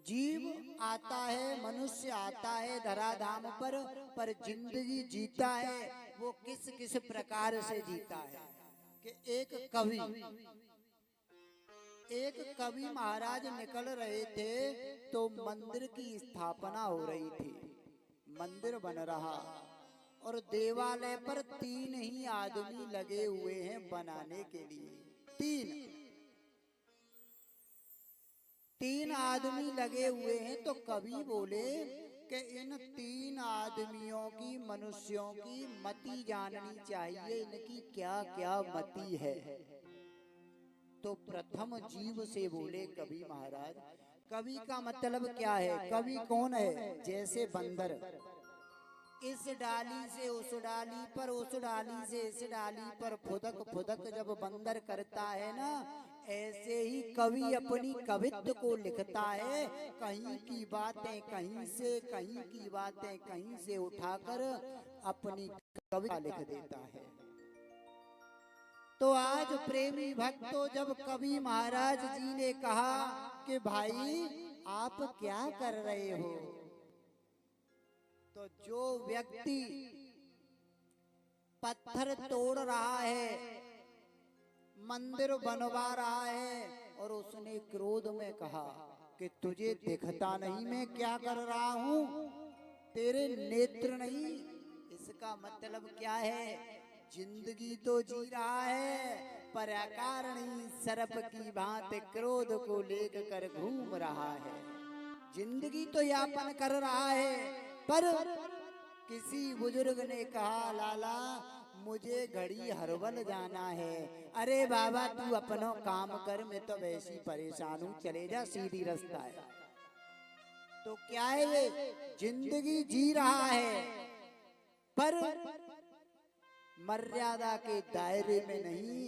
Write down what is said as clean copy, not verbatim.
जीव आता है, मनुष्य आता है धराधाम पर जिंदगी जीता है वो किस किस प्रकार से जीता है कि एक कवि महाराज निकल रहे थे तो मंदिर की स्थापना हो रही थी, मंदिर बन रहा और देवालय पर 3 ही आदमी लगे हुए हैं बनाने के लिए। तीन आदमी लगे हुए हैं। तो कवि बोले कि इन 3 आदमियों की, मनुष्यों की मति जाननी चाहिए, इनकी क्या क्या मति है। तो प्रथम जीव से बोले कवि महाराज, कवि का मतलब क्या है? कवि कौन है? जैसे बंदर इस डाली से उस डाली पर, उस डाली से इस डाली पर फुदक फुदक जब बंदर करता है ना, ऐसे ही कवि अपनी कवित्व को लिखता है। कहीं की बातें कहीं से, कहीं की बातें कहीं से उठाकर अपनी कविता लिख देता है। तो आज प्रेमी भक्तों, जब कवि महाराज जी ने कहा कि भाई आप क्या कर रहे हो, तो जो व्यक्ति पत्थर तोड़ रहा है, मंदिर बनवा रहा है, और उसने क्रोध में कहा कि तुझे दिखता नहीं मैं क्या कर रहा हूं, तेरे नेत्र नहीं, इसका मतलब क्या है? जिंदगी तो जी रहा है पर अकारणीय सर्प की भांति क्रोध को लेकर घूम रहा है। जिंदगी तो यापन कर रहा है, पर किसी बुजुर्ग ने कहा लाला मुझे घड़ी हरवल जाना है। अरे बाबा तू अपनो काम कर, मैं तो वैसी परेशान हूं, चले जा, सीधी रास्ता है। तो क्या है ये? जिंदगी जी रहा है पर मर्यादा के दायरे में नहीं,